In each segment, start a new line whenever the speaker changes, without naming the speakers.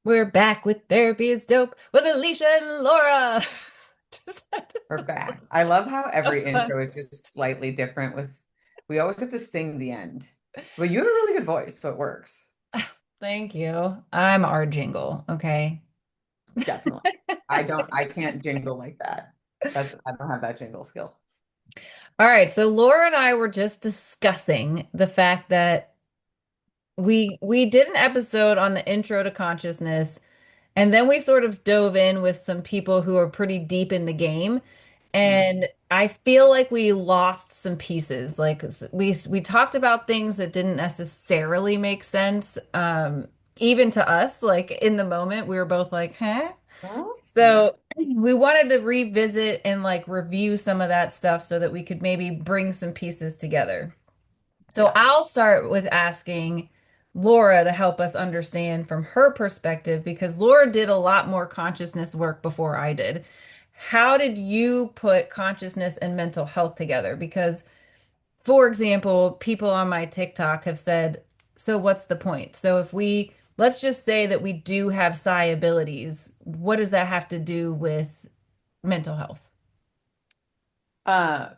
We're back with Therapy is Dope with Alicia and Laura. Just had
We're back. I love how
a
every
fun.
intro is just slightly different we always have to sing the end. But you have a really good voice, so it works.
Thank you. I'm our jingle, okay?
Definitely. I can't jingle like that. I don't have that jingle skill.
All right, so Laura and I were just discussing the fact that we did an episode on the intro to consciousness, and then we sort of dove in with some people who are pretty deep in the game.
Mm.
And I feel like we lost some pieces. Like we talked about things that didn't necessarily make sense, even to us. Like in the moment, we were both like, "Huh?"
Huh? Yeah.
So we wanted to revisit and like review some of that stuff so that we could maybe bring some pieces together. So
Yeah.
I'll start with asking Laura to help us understand from her perspective, because Laura did a lot more consciousness work before I did. How did you put consciousness and mental health together? Because, for example, people on my TikTok have said, so what's the point? So if let's just say that we do have psi abilities, what does that have to do with mental health?
Uh,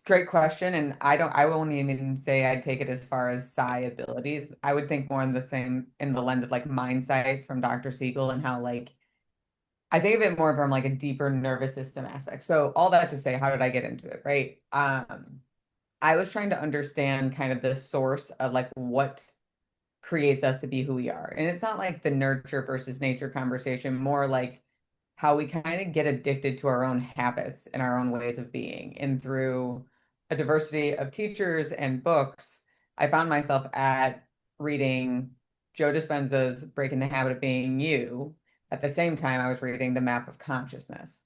Great question. And I won't even say I'd take it as far as psi abilities. I would think more in the lens of like mindsight from Dr. Siegel and how like I think of it more from like a deeper nervous system aspect. So all that to say, how did I get into it, right? I was trying to understand kind of the source of like what creates us to be who we are. And it's not like the nurture versus nature conversation, more like how we kind of get addicted to our own habits and our own ways of being. And through a diversity of teachers and books, I found myself at reading Joe Dispenza's Breaking the Habit of Being You. At the same time, I was reading The Map of Consciousness.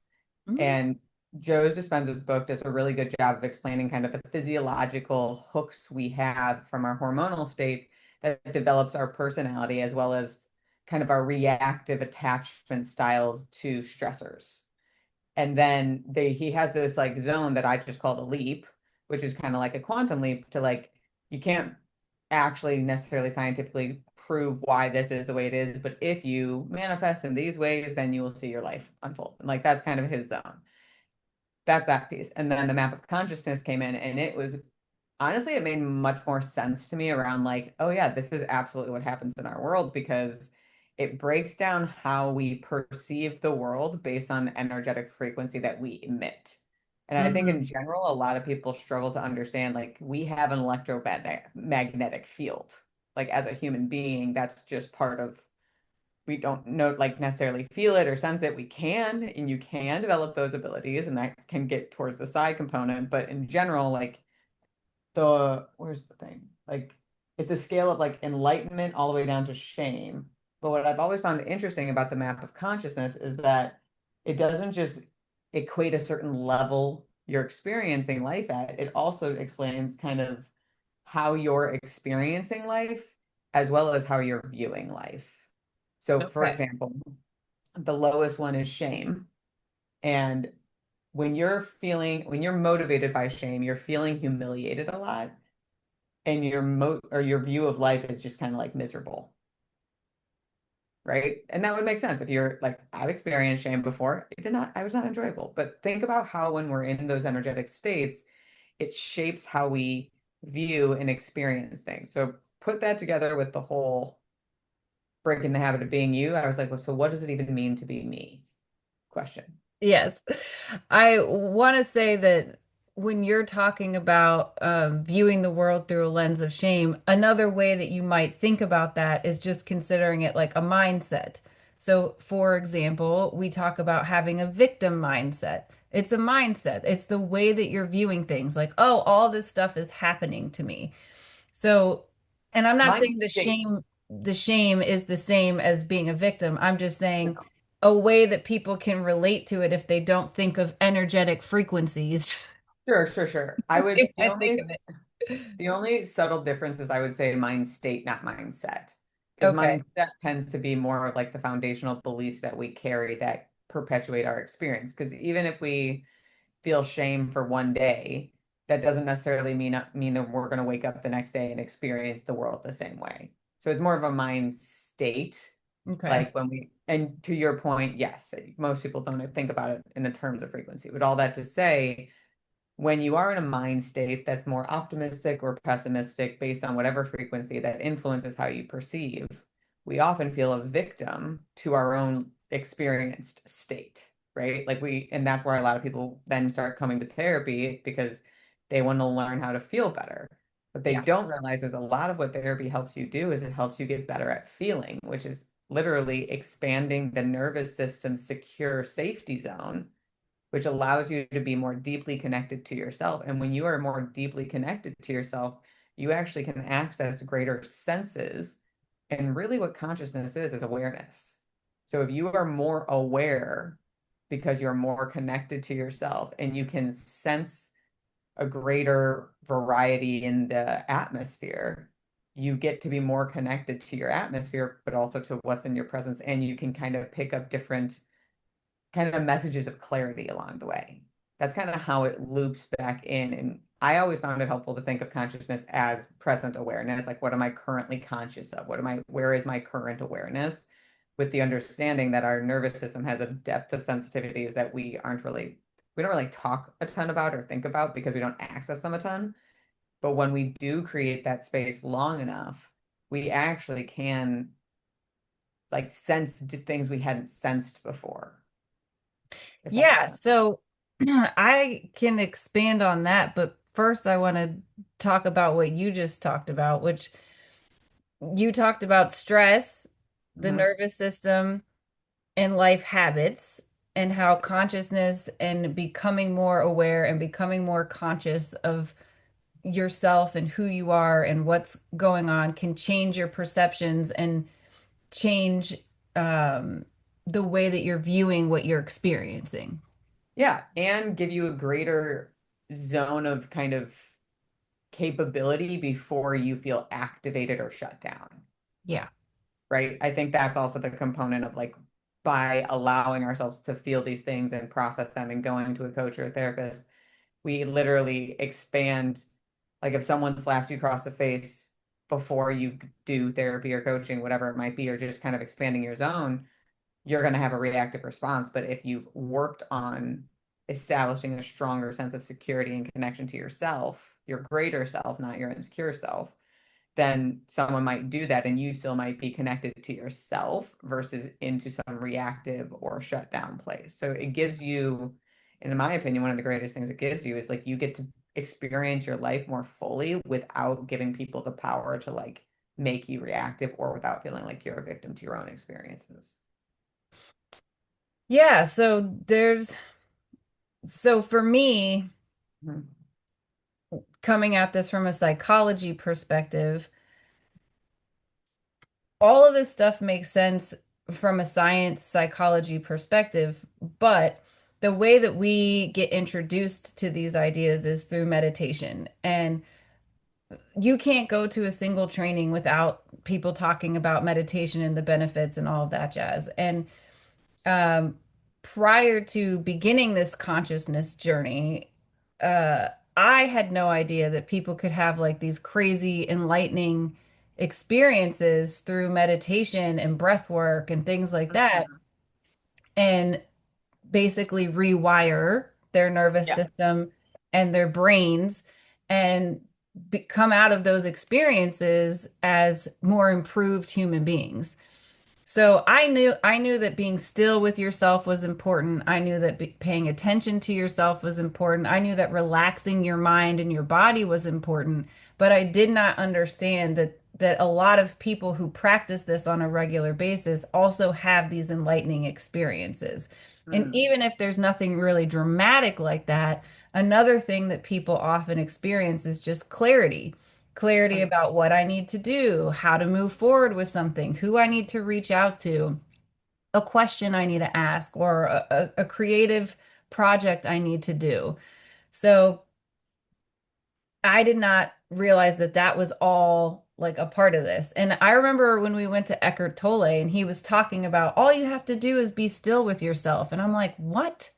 Mm,
And Joe Dispenza's book does a really good job of explaining kind of the physiological hooks we have from our hormonal state that develops our personality as well as kind of our reactive attachment styles to stressors. And then he has this like zone that I just call the leap, which is kind of like a quantum leap to like you can't actually necessarily scientifically prove why this is the way it is, but if you manifest in these ways, then you will see your life unfold. And like that's kind of his zone. That's that piece. And then the map of consciousness came in and it was honestly, it made much more sense to me around like, oh yeah, this is absolutely what happens in our world because it breaks down how we perceive the world based on energetic frequency that we emit. And I think in
mm,
general, a lot of people struggle to understand like we have an electromagnetic field. Like as a human being, that's just part of we don't know like necessarily feel it or sense it. We can, and you can develop those abilities, and that can get towards the side component. But in general, like where's the thing? Like it's a scale of like enlightenment all the way down to shame. But what I've always found interesting about the map of consciousness is that it doesn't just equate a certain level you're experiencing life at. It also explains kind of how you're experiencing life as well as how you're viewing life. So for
okay.
example, the lowest one is shame. And when you're motivated by shame, you're feeling humiliated a lot and your view of life is just kind of like miserable, right? And that would make sense if you're like, I've experienced shame before. I was not enjoyable. But think about how when we're in those energetic states, it shapes how we view and experience things. So put that together with the whole breaking the habit of being you. I was like, well, so what does it even mean to be me? Question.
Yes. I want to say that when you're talking about viewing the world through a lens of shame, another way that you might think about that is just considering it like a mindset. So, for example, we talk about having a victim mindset. It's a mindset, it's the way that you're viewing things like, oh, all this stuff is happening to me. So, and I'm not
Mind
saying
state.
the shame is the same as being a victim. I'm just saying a way that people can relate to it if they don't think of energetic frequencies.
Sure, sure, sure. I would
They might think of it.
the only subtle difference is I would say mind state, not mindset. Because
Okay.
mindset tends to be more of like the foundational beliefs that we carry that perpetuate our experience. Because even if we feel shame for one day, that doesn't necessarily mean that we're going to wake up the next day and experience the world the same way. So it's more of a mind state
Okay.
Like when we, and to your point, yes, most people don't think about it in the terms of frequency, but all that to say, when you are in a mind state that's more optimistic or pessimistic based on whatever frequency that influences how you perceive, we often feel a victim to our own experienced state, right? And that's where a lot of people then start coming to therapy because they want to learn how to feel better. What they
Yeah.
don't realize is a lot of what therapy helps you do is it helps you get better at feeling, which is literally expanding the nervous system's secure safety zone, which allows you to be more deeply connected to yourself. And when you are more deeply connected to yourself, you actually can access greater senses. And really, what consciousness is awareness. So if you are more aware because you're more connected to yourself and you can sense a greater variety in the atmosphere, you get to be more connected to your atmosphere, but also to what's in your presence. And you can kind of pick up different kind of messages of clarity along the way. That's kind of how it loops back in. And I always found it helpful to think of consciousness as present awareness. Like, what am I currently conscious of? Where is my current awareness? With the understanding that our nervous system has a depth of sensitivities that we don't really talk a ton about or think about because we don't access them a ton. But when we do create that space long enough, we actually can like sense things we hadn't sensed before, if that makes
Yeah,
sense.
so I can expand on that, but first I want to talk about what you just talked about, which you talked about stress, the
Mhm.
nervous system, and life habits, and how consciousness and becoming more aware and becoming more conscious of yourself and who you are and what's going on can change your perceptions and change um, the way that you're viewing what you're experiencing.
Yeah, and give you a greater zone of kind of capability before you feel activated or shut down,
Yeah.
right? I think that's also the component of like by allowing ourselves to feel these things and process them and going to a coach or a therapist, we literally expand. Like if someone slaps you across the face before you do therapy or coaching, whatever it might be, or just kind of expanding your zone, you're going to have a reactive response. But if you've worked on establishing a stronger sense of security and connection to yourself, your greater self, not your insecure self, then someone might do that and you still might be connected to yourself versus into some reactive or shut down place. So it gives you, in my opinion, one of the greatest things it gives you is like you get to experience your life more fully without giving people the power to like make you reactive or without feeling like you're a victim to your own experiences.
Yeah, so for me,
Mhm.
coming at this from a psychology perspective, all of this stuff makes sense from a science psychology perspective, but the way that we get introduced to these ideas is through meditation. And you can't go to a single training without people talking about meditation and the benefits and all of that jazz. And um, prior to beginning this consciousness journey, uh, I had no idea that people could have like these crazy, enlightening experiences through meditation and breath work and things like that,
Mhm.
and basically rewire their nervous
Yeah.
system and their brains and come out of those experiences as more improved human beings. So I knew that being still with yourself was important. I knew that paying attention to yourself was important. I knew that relaxing your mind and your body was important, but I did not understand that a lot of people who practice this on a regular basis also have these enlightening experiences. And
Mm.
even if there's nothing really dramatic like that, another thing that people often experience is just clarity. Clarity about what I need to do, how to move forward with something, who I need to reach out to, a question I need to ask, or a creative project I need to do. So I did not realize that that was all like a part of this. And I remember when we went to Eckhart Tolle and he was talking about all you have to do is be still with yourself. And I'm like, what?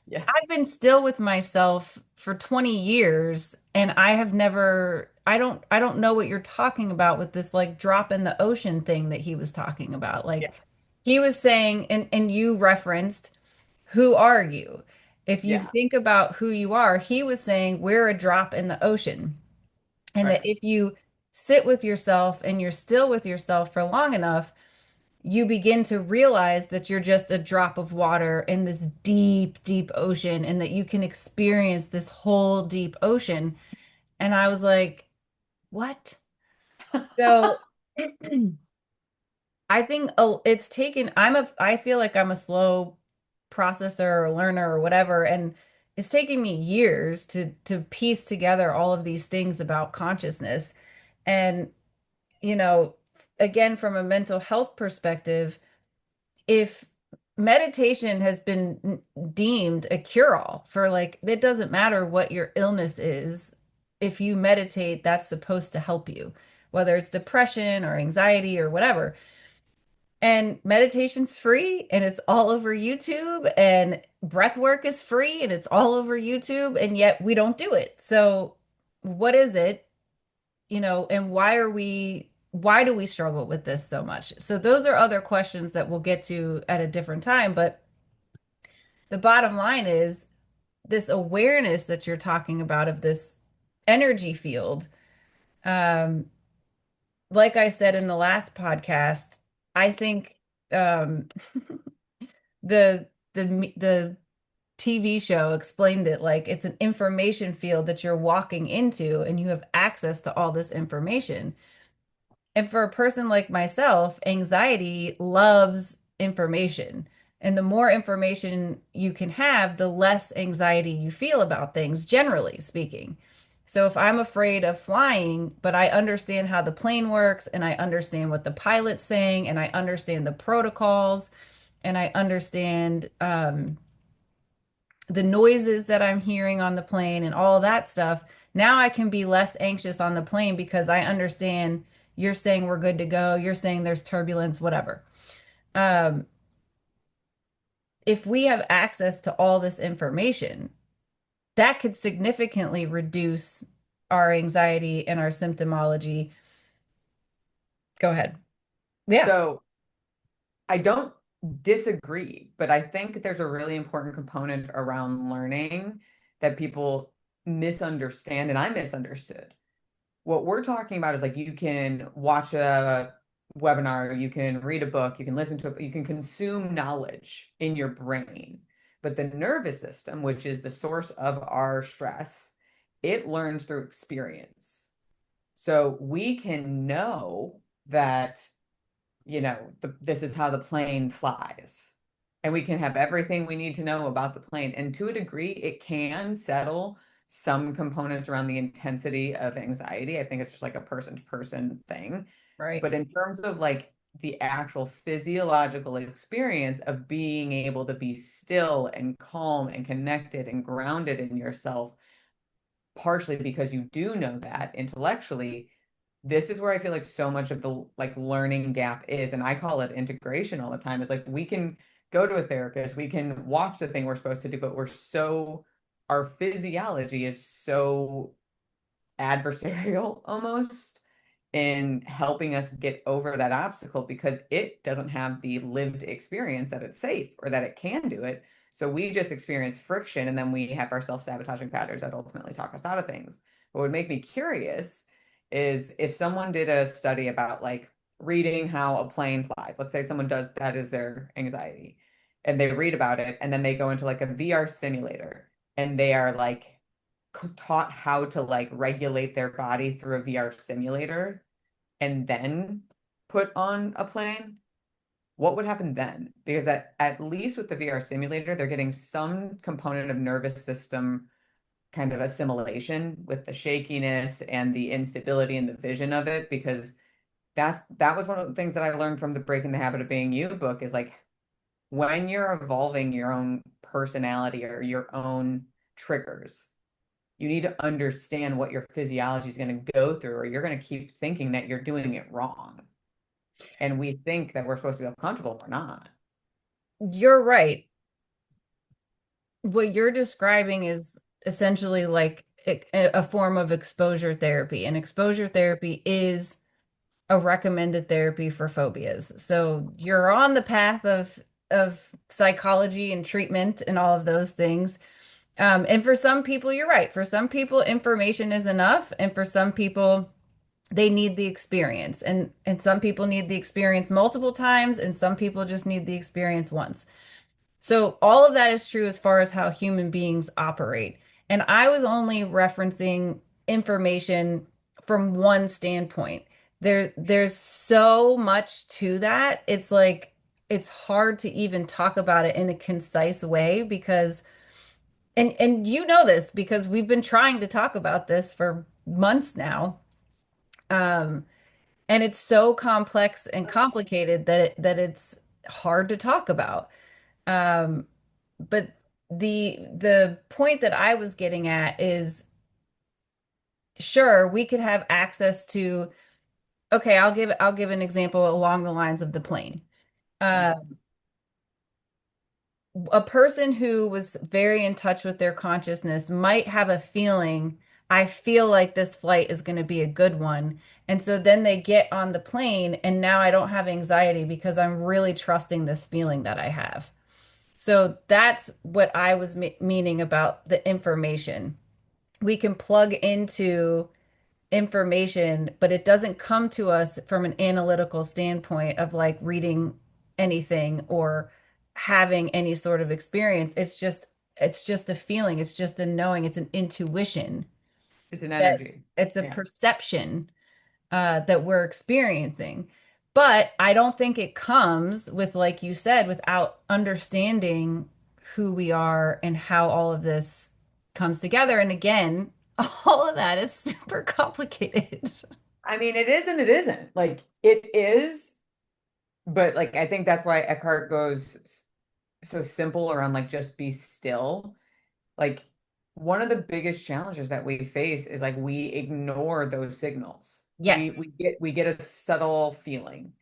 Yeah.
I've been still with myself for 20 years and I have never I don't know what you're talking about with this like drop in the ocean thing that he was talking about.
Yeah.
Like He was saying, and you referenced, who are you? If you
Yeah,
think about who you are, he was saying we're a drop in the ocean. And that
right.
if you sit with yourself and you're still with yourself for long enough, you begin to realize that you're just a drop of water in this deep, deep ocean and that you can experience this whole deep ocean. And I was like, what? So I think it's taken, I feel like I'm a slow processor or learner or whatever. And it's taken me years to piece together all of these things about consciousness. And, you know, again, from a mental health perspective, if meditation has been deemed a cure-all for like, it doesn't matter what your illness is, if you meditate, that's supposed to help you, whether it's depression or anxiety or whatever. And meditation's free and it's all over YouTube, and breath work is free and it's all over YouTube, and yet we don't do it. So, what is it, and why do we struggle with this so much? So those are other questions that we'll get to at a different time, but the bottom line is this awareness that you're talking about of this energy field. Um, like I said in the last podcast, I think um, the TV show explained it like it's an information field that you're walking into, and you have access to all this information. And for a person like myself, anxiety loves information. And the more information you can have, the less anxiety you feel about things, generally speaking. So if I'm afraid of flying, but I understand how the plane works and I understand what the pilot's saying and I understand the protocols and I understand the noises that I'm hearing on the plane and all of that stuff, now I can be less anxious on the plane because I understand you're saying we're good to go, you're saying there's turbulence, whatever. Um, if we have access to all this information, that could significantly reduce our anxiety and our symptomology. Go ahead. Yeah,
So I don't disagree, but I think there's a really important component around learning that people misunderstand, and I misunderstood. What we're talking about is like you can watch a webinar, you can read a book, you can listen to it, you can consume knowledge in your brain. But the nervous system, which is the source of our stress, it learns through experience. So we can know that this is how the plane flies. And we can have everything we need to know about the plane. And to a degree, it can settle some components around the intensity of anxiety. I think it's just like a person to person thing.
right.
But in terms of like the actual physiological experience of being able to be still and calm and connected and grounded in yourself, partially because you do know that intellectually, this is where I feel like so much of the like learning gap is, and I call it integration all the time. Is like we can go to a therapist, we can watch the thing we're supposed to do, but our physiology is so adversarial almost in helping us get over that obstacle because it doesn't have the lived experience that it's safe or that it can do it. So we just experience friction and then we have our self-sabotaging patterns that ultimately talk us out of things. What would make me curious is if someone did a study about like reading how a plane flies. Let's say someone does that is their anxiety and they read about it and then they go into like a VR simulator and they are like taught how to like regulate their body through a VR simulator and then put on a plane, what would happen then? Because at least with the VR simulator, they're getting some component of nervous system kind of assimilation with the shakiness and the instability and the vision of it, because that was one of the things that I learned from the Breaking the Habit of Being You book is like when you're evolving your own personality or your own triggers, you need to understand what your physiology is going to go through, or you're going to keep thinking that you're doing it wrong. And we think that we're supposed to be uncomfortable. We're not.
You're right. What you're describing is essentially like a form of exposure therapy, and exposure therapy is a recommended therapy for phobias. So you're on the path of psychology and treatment and all of those things. And for some people, you're right. For some people, information is enough, and for some people, they need the experience. And some people need the experience multiple times, and some people just need the experience once. So all of that is true as far as how human beings operate. And I was only referencing information from one standpoint. There's so much to that. It's like it's hard to even talk about it in a concise way because and you know this because we've been trying to talk about this for months now. Um, and it's so complex and complicated that it's hard to talk about. Um, but the point that I was getting at is sure, we could have access to, okay, I'll give an example along the lines of the plane. Uh, a person who was very in touch with their consciousness might have a feeling, I feel like this flight is going to be a good one. And so then they get on the plane, and now I don't have anxiety because I'm really trusting this feeling that I have. So that's what I was meaning about the information. We can plug into information, but it doesn't come to us from an analytical standpoint of like reading anything or having any sort of experience. It's just a feeling, it's just a knowing, it's an intuition
It's an
that
energy.
it's a
Yeah.
perception that we're experiencing. But I don't think it comes with, like you said, without understanding who we are and how all of this comes together. And again, all of that is super complicated.
I mean, it is and it isn't. Like it is, but like I think that's why Eckhart goes so simple around like just be still. Like one of the biggest challenges that we face is like we ignore those signals. We
Yes,
we get a subtle feeling.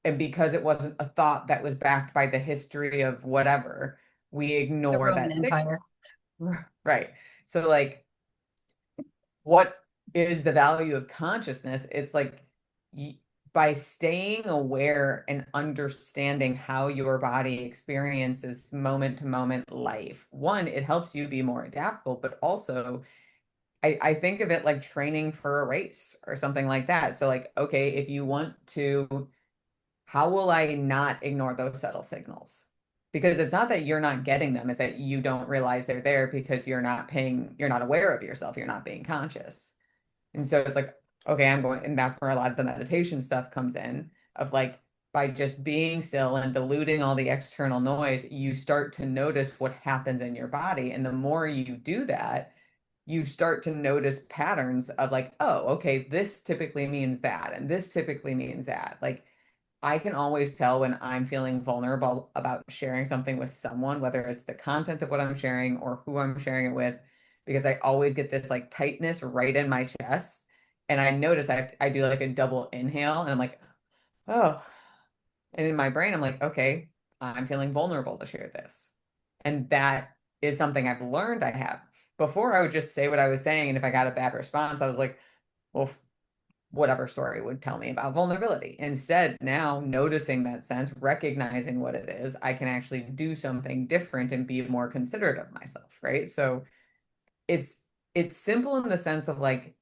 And because it wasn't a thought that was backed by the history of whatever, we
the
ignore
Roman
that signal.
Empire.
Right. So like what is the value of consciousness? It's like y by staying aware and understanding how your body experiences moment to moment life. One, it helps you be more adaptable, but also I think of it like training for a race or something like that. So like, okay, if you want to, how will I not ignore those subtle signals? Because it's not that you're not getting them, it's that you don't realize they're there because you're not aware of yourself, you're not being conscious. And so it's like, okay, I'm going, and that's where a lot of the meditation stuff comes in of like, by just being still and diluting all the external noise, you start to notice what happens in your body. And the more you do that, you start to notice patterns of like, oh, okay, this typically means that, and this typically means that. Like, I can always tell when I'm feeling vulnerable about sharing something with someone, whether it's the content of what I'm sharing or who I'm sharing it with, because I always get this like tightness right in my chest. And I notice I do like a double inhale and I'm like, oh. And in my brain, I'm like, okay, I'm feeling vulnerable to share this. And that is something I've learned I have. Before I would just say what I was saying. And if I got a bad response, I was like, well, whatever story would tell me about vulnerability. Instead, now noticing that sense, recognizing what it is, I can actually do something different and be more considerate of myself, right? So it's it's simple in the sense of like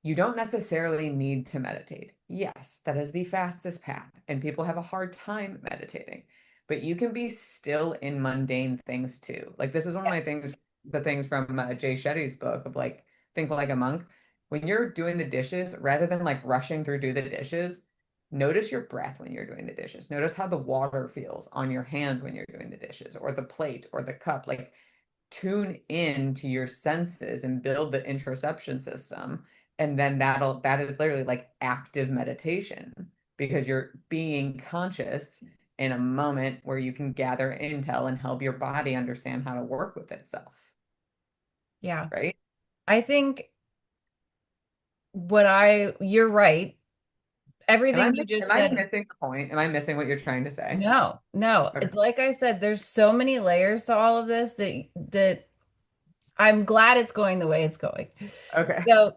you don't necessarily need to meditate. Yes, that is the fastest path, and people have a hard time meditating. But you can be still in mundane things too. Like this is one of my
Yes.
things, the things from Jay Shetty's book of like think like a monk. When you're doing the dishes, rather than like rushing through do the dishes, notice your breath when you're doing the dishes. Notice how the water feels on your hands when you're doing the dishes, or the plate, or the cup. Like tune in to your senses and build the interoception system. And then that is literally like active meditation because you're being conscious in a moment where you can gather intel and help your body understand how to work with itself,
Yeah.
right?
I think you're right. Everything you
Am
just
I
said,
missing the point? Am I missing what you're trying to say?
no, no.
Okay.
Like I said, there's so many layers to all of this that I'm glad it's going the way it's going.
Okay.
So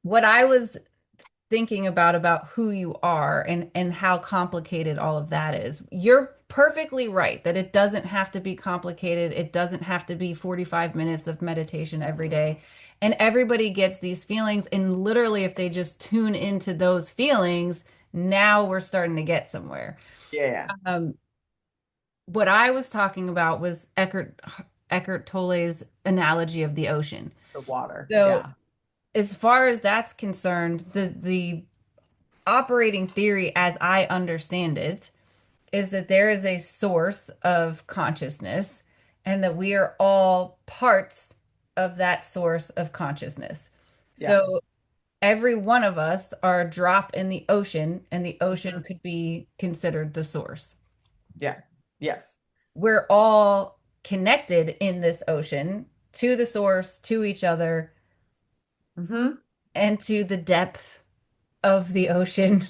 what I was thinking about who you are and how complicated all of that is. You're perfectly right that it doesn't have to be complicated. It doesn't have to be 45 minutes of meditation every day. And everybody gets these feelings. And literally, if they just tune into those feelings, now we're starting to get somewhere.
Yeah.
Um, what I was talking about was Eckhart Tolle's analogy of the ocean.
The water.
So
Yeah.
as far as that's concerned, the operating theory, as I understand it, is that there is a source of consciousness and that we are all parts of that source of consciousness.
Yeah.
So every one of us are a drop in the ocean, and the ocean
Mhm.
could be considered the source.
Yeah. Yes.
We're all connected in this ocean to the source, to each other,
Hmm.
and to the depth of the ocean,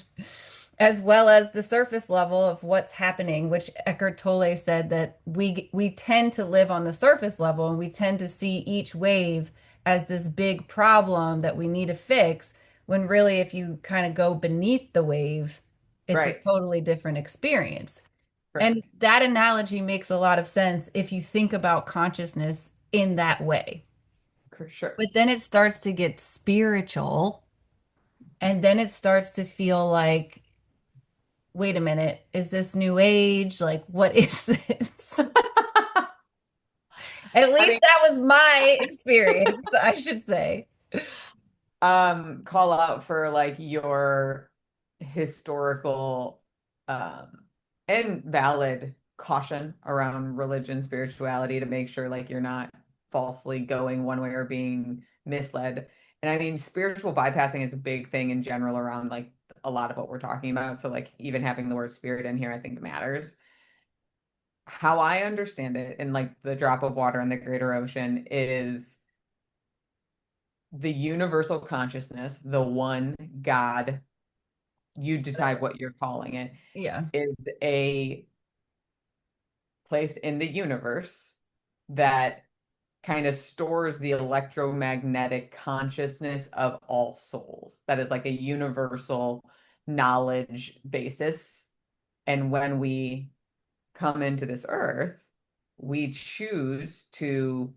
as well as the surface level of what's happening, which Eckhart Tolle said that we tend to live on the surface level and we tend to see each wave as this big problem that we need to fix, when really if you kind of go beneath the wave, it's a
Right.
totally different experience. And
Correct.
that analogy makes a lot of sense if you think about consciousness in that way.
Sure.
But then it starts to get spiritual, and then it starts to feel like, wait a minute, is this new age? Like, what is this? At
I
least
mean,
that was my experience, I should say.
call out for like your historical um and valid caution around religion, spirituality to make sure like you're not falsely going one way or being misled. And I mean, spiritual bypassing is a big thing in general around like a lot of what we're talking about. So like even having the word spirit in here, I think matters. How I understand it, and like the drop of water in the greater ocean is the universal consciousness, the one God, you decide what you're calling it,
Yeah.
is a place in the universe that kind of stores the electromagnetic consciousness of all souls. That is like a universal knowledge basis. And when we come into this earth, we choose to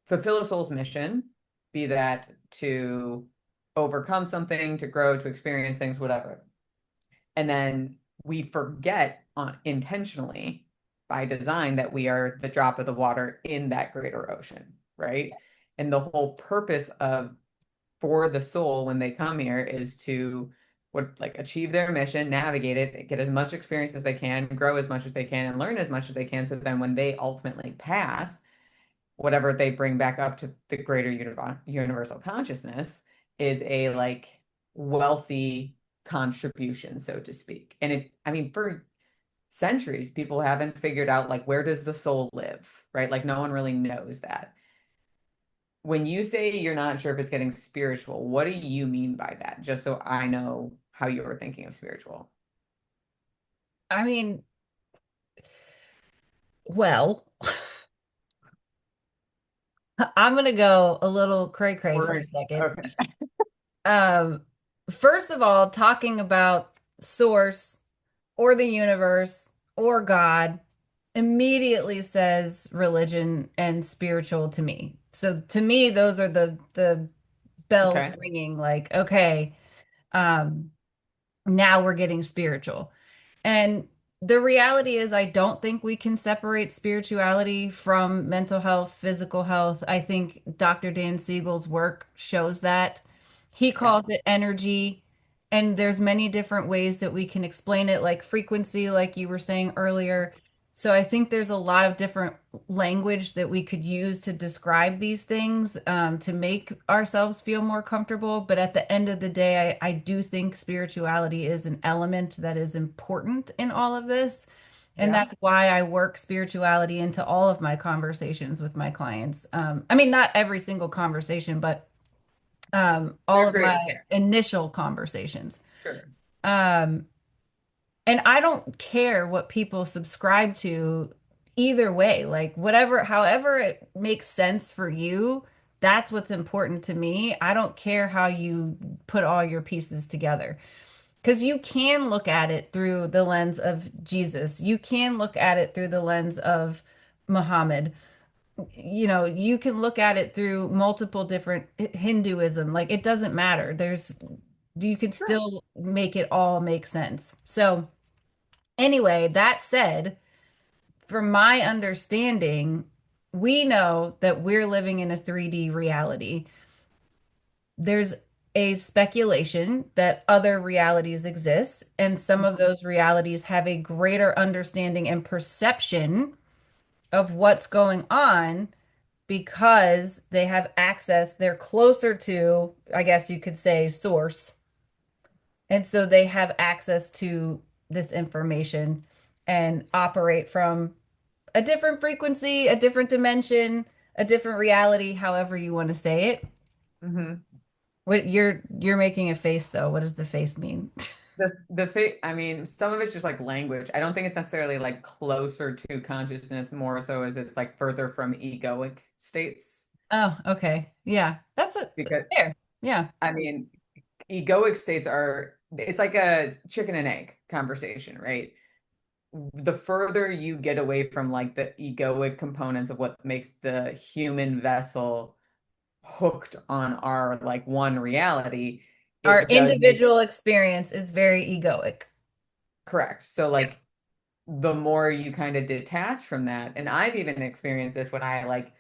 fulfill a soul's mission, be that to overcome something, to grow, to experience things, whatever. And then we forget intentionally by design that we are the drop of the water in that greater ocean, right? And the whole purpose of for the soul when they come here is to what like achieve their mission, navigate it, get as much experience as they can, grow as much as they can, and learn as much as they can. So then when they ultimately pass, whatever they bring back up to the greater universal consciousness is a like wealthy contribution, so to speak. And it, I mean, for centuries, people haven't figured out like where does the soul live, right? Like no one really knows that. When you say you're not sure if it's getting spiritual, what do you mean by that? Just so I know how you were thinking of spiritual.
I mean, well, I'm gonna go a little cray cray for a
Word.
second.
Okay.
Um, First of all, talking about source or the universe or God immediately says religion and spiritual to me. So to me, those are the bells
Okay.
ringing like, okay, um, now we're getting spiritual. And the reality is, I don't think we can separate spirituality from mental health, physical health. I think Dr. Dan Siegel's work shows that. He
Yeah.
calls it energy, and there's many different ways that we can explain it, like frequency, like you were saying earlier. So I think there's a lot of different language that we could use to describe these things, to make ourselves feel more comfortable. But at the end of the day, I do think spirituality is an element that is important in all of this. And
Yeah.
that's why I work spirituality into all of my conversations with my clients. I mean, not every single conversation, but all
They're
of my
great care.
initial conversations.
Sure.
Um, and I don't care what people subscribe to either way. Like whatever, however it makes sense for you, That's what's important to me. I don't care how you put all your pieces together. Because you can look at it through the lens of Jesus. You can look at it through the lens of Muhammad. You know, you can look at it through multiple different Hinduism. Like it doesn't matter. You can
Sure.
still make it all make sense. So, anyway, that said, from my understanding, we know that we're living in a 3D reality. There's a speculation that other realities exist, and some of those realities have a greater understanding and perception of what's going on because they have access, they're closer to, I guess you could say, source. And so they have access to this information and operate from a different frequency, a different dimension, a different reality, however you want to say it.
Hmm.
What you're making a face though. What does the face mean?
I mean, some of it's just like language. I don't think it's necessarily like closer to consciousness, more so as it's like further from egoic states.
Oh, okay. Yeah. That's a
Because
fair. Yeah.
I mean, egoic states are, it's like a chicken and egg conversation, right? The further you get away from like the egoic components of what makes the human vessel hooked on our like one reality,
Our
it does make
individual experience is very egoic.
correct. So like the more you kind of detach from that, and I've even experienced this when I like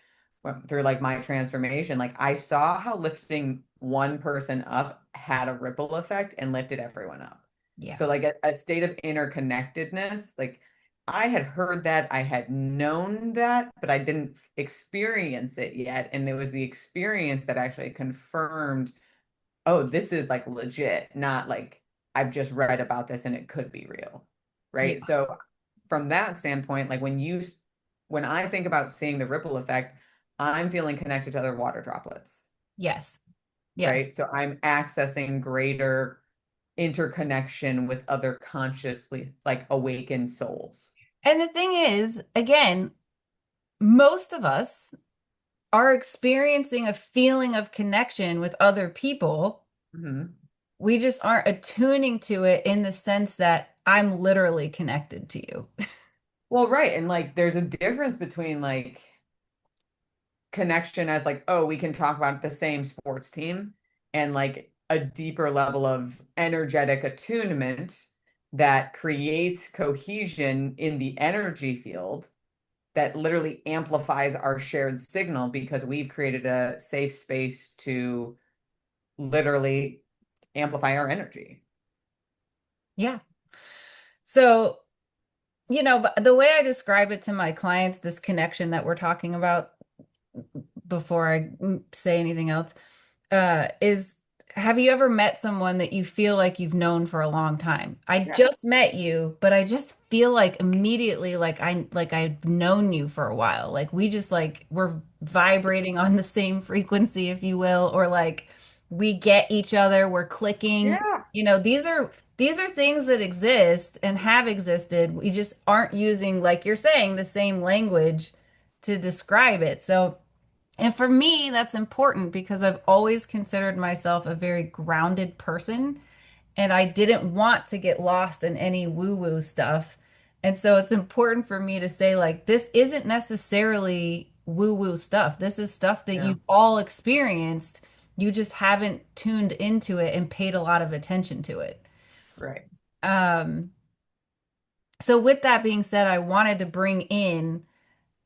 went through like my transformation, like I saw how lifting one person up had a ripple effect and lifted everyone up.
Yeah.
So like a state of interconnectedness, like I had heard that, I had known that, but I didn't experience it yet. And it was the experience that actually confirmed, oh, this is like legit, not like I've just read about this and it could be real.
Yeah.
Right. So from that standpoint, like when I think about seeing the ripple effect, I'm feeling connected to other water droplets,
Yes. Yes.
right? So I'm accessing greater interconnection with other consciously like awakened souls.
And the thing is, again, most of us are experiencing a feeling of connection with other people.
Mhm.
We just aren't attuning to it in the sense that I'm literally connected to you.
Well, right. And like there's a difference between like connection as like, oh, we can talk about the same sports team and like a deeper level of energetic attunement that creates cohesion in the energy field that literally amplifies our shared signal because we've created a safe space to literally amplify our energy.
Yeah. So, but the way I describe it to my clients, this connection that we're talking about before I say anything else, is have you ever met someone that you feel like you've known for a long time? I
Yeah.
just met you, but I just feel like immediately like I've known you for a while. Like we just like we're vibrating on the same frequency, if you will, or like we get each other, we're clicking.
Yeah.
These are things that exist and have existed. We just aren't using, like you're saying, the same language to describe it. So and for me, that's important because I've always considered myself a very grounded person and I didn't want to get lost in any woo-woo stuff. And so it's important for me to say, like, this isn't necessarily woo-woo stuff. This is stuff that
Yeah.
you've all experienced. You just haven't tuned into it and paid a lot of attention to it.
Right.
Um, so with that being said, I wanted to bring in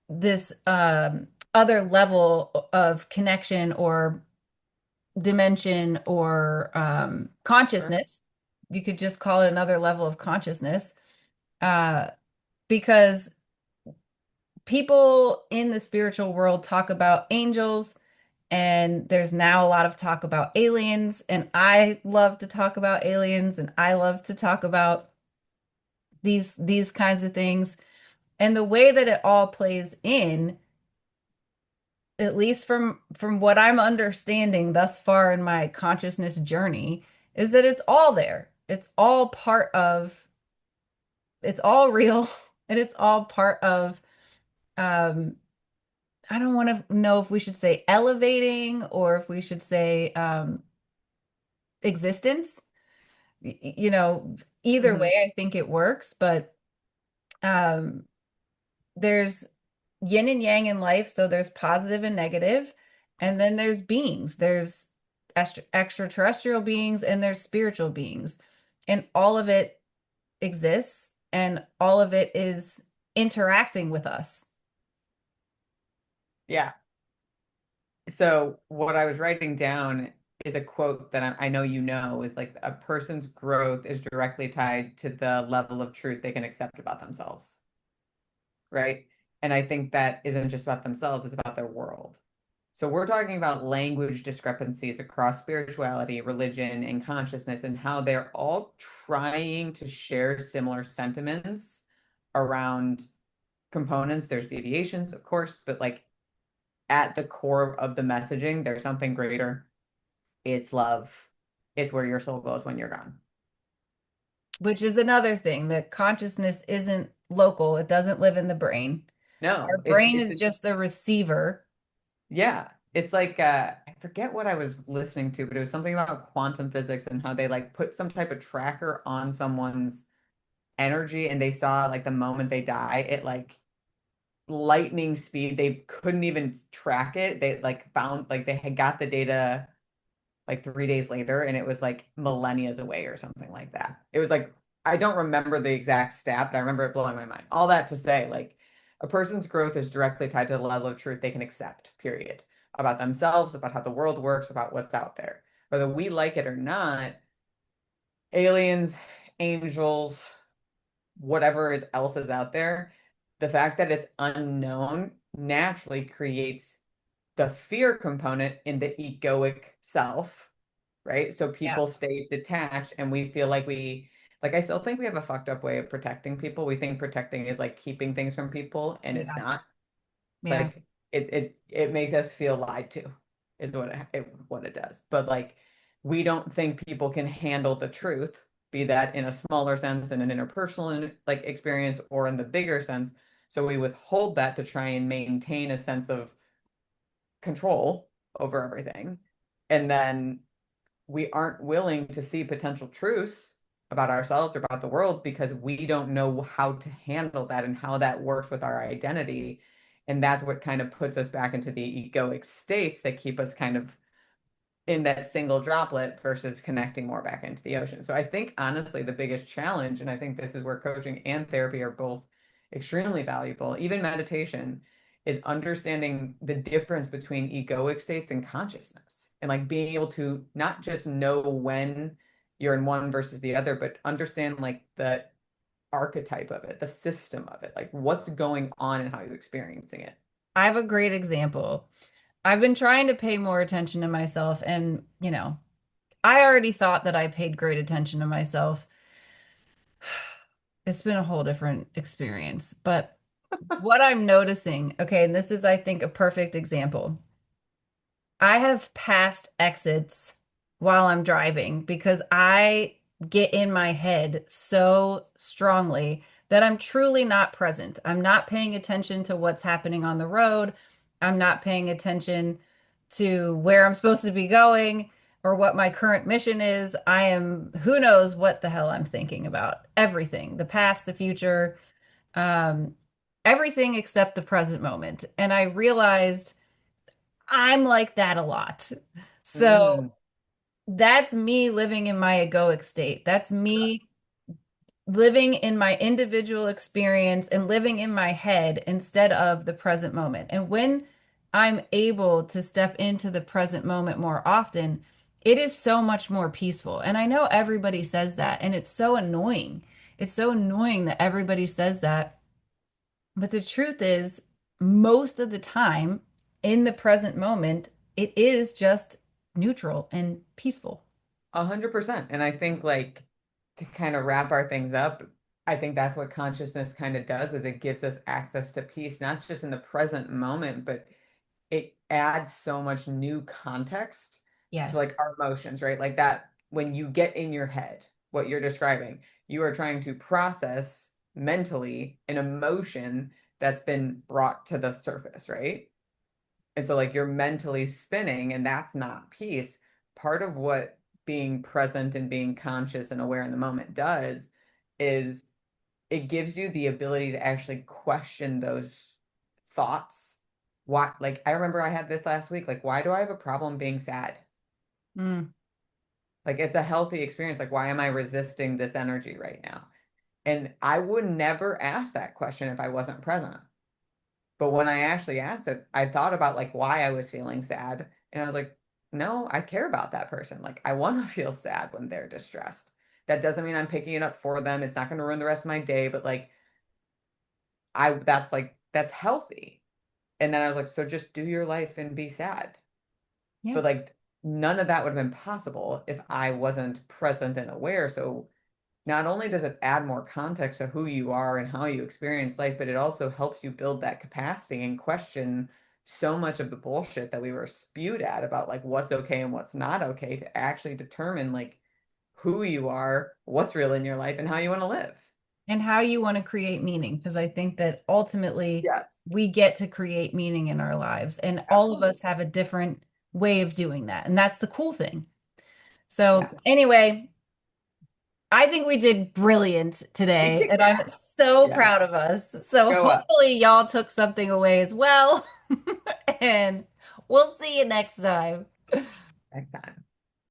this other level of connection or dimension or
Sure.
consciousness. You could just call it another level of consciousness, uh, because people in the spiritual world talk about angels, and there's now a lot of talk about aliens, and I love to talk about aliens, and I love to talk about these kinds of things. And the way that it all plays in, at least from what I'm understanding thus far in my consciousness journey, is that it's all there. It's all real and it's all part of um I don't want to know if we should say elevating or if we should say existence. You know, either way,
Mhm.
I think it works, but um, there's yin and yang in life. So there's positive and negative, and then there's beings. There's extraterrestrial beings and there's spiritual beings, and all of it exists, and all of it is interacting with us.
Yeah. So what I was writing down is a quote that I know you know is like a person's growth is directly tied to the level of truth they can accept about themselves, right? And I think that isn't just about themselves, it's about their world. So we're talking about language discrepancies across spirituality, religion, and consciousness, and how they're all trying to share similar sentiments around components. There's deviations, of course, but like at the core of the messaging, there's something greater. It's love. It's where your soul goes when you're gone.
Which is another thing that consciousness isn't local, it doesn't live in the brain. Our
No,
brain
it's
is just the receiver.
yeah. It's like I forget what I was listening to, but it was something about quantum physics and how they like put some type of tracker on someone's energy and they saw like the moment they die, it like lightning speed. They couldn't even track it. They like found like they had got the data like 3 days later, and it was like millennia's away or something like that. It was like I don't remember the exact stat, but I remember it blowing my mind. All that to say, like a person's growth is directly tied to the level of truth they can accept, period, about themselves, about how the world works, about what's out there. Whether we like it or not, aliens, angels, else is out there, the fact that it's unknown naturally creates the fear component in the egoic self, right? So
Yeah.
people stay detached and we feel like like I still think we have a fucked up way of protecting people. We think protecting is like keeping things from people and it's
Yeah.
not.
Yeah.
Like it makes us feel lied to is what it does. But like we don't think people can handle the truth, be that in a smaller sense in an interpersonal like experience or in the bigger sense. So we withhold that to try and maintain a sense of control over everything. And then we aren't willing to see potential truths about ourselves or about the world because we don't know how to handle that and how that works with our identity. And that's what kind of puts us back into the egoic states that keep us kind of in that single droplet versus connecting more back into the ocean. So I think honestly the biggest challenge, and I think this is where coaching and therapy are both extremely valuable, even meditation, is understanding the difference between egoic states and consciousness. And like being able to not just know when you're in one versus the other, but understand like the archetype of it, the system of it, like what's going on and how you're experiencing it.
I have a great example. I've been trying to pay more attention to myself, and, I already thought that I paid great attention to myself. It's been a whole different experience. But what I'm noticing, okay, and this is, I think, a perfect example. I have passed exits while I'm driving because I get in my head so strongly that I'm truly not present. I'm not paying attention to what's happening on the road. I'm not paying attention to where I'm supposed to be going or what my current mission is. I am, who knows what the hell I'm thinking about. Everything, the past, the future, um, everything except the present moment. And I realized I'm like that a lot. So
Mm,
that's me living in my egoic state. That's me living in my individual experience and living in my head instead of the present moment. And when I'm able to step into the present moment more often, it is so much more peaceful. And I know everybody says that, and it's so annoying. It's so annoying that everybody says that. But the truth is, most of the time in the present moment, it is just neutral and peaceful.
100%. And I think like to kind of wrap our things up, I think that's what consciousness kind of does is it gives us access to peace, not just in the present moment, but it adds so much new context to
Yes.
like our emotions, right? Like that when you get in your head, what you're describing, you are trying to process mentally an emotion that's been brought to the surface, right? And so like you're mentally spinning and that's not peace. Part of what being present and being conscious and aware in the moment does is it gives you the ability to actually question those thoughts. Why, like I remember I had this last week, like why do I have a problem being sad?
Mm,
Like it's a healthy experience. Like why am I resisting this energy right now? And I would never ask that question if I wasn't present. But when I actually asked it, I thought about like why I was feeling sad. And I was like, no, I care about that person. Like I want to feel sad when they're distressed. That doesn't mean I'm picking it up for them. It's not going to ruin the rest of my day, but like that's healthy. And then I was like, so just do your life and be sad.
yeah.
But like none of that would have been possible if I wasn't present and aware. So not only does it add more context to who you are and how you experience life, but it also helps you build that capacity and question so much of the bullshit that we were spewed at about like what's okay and what's not okay to actually determine like who you are, what's real in your life, and how you want to live.
And how you want to create meaning, because I think that ultimately
Yes,
we get to create meaning in our lives, and all of
absolutely.
us have a different way of doing that. And that's the cool thing. So,
Yeah.
anyway, I think we did brilliant
We
today,
kicked
and I'm
ass.
so
Yeah.
proud of us. So,
Go up
hopefully, y'all took something away as well. And we'll see you next time.
next time.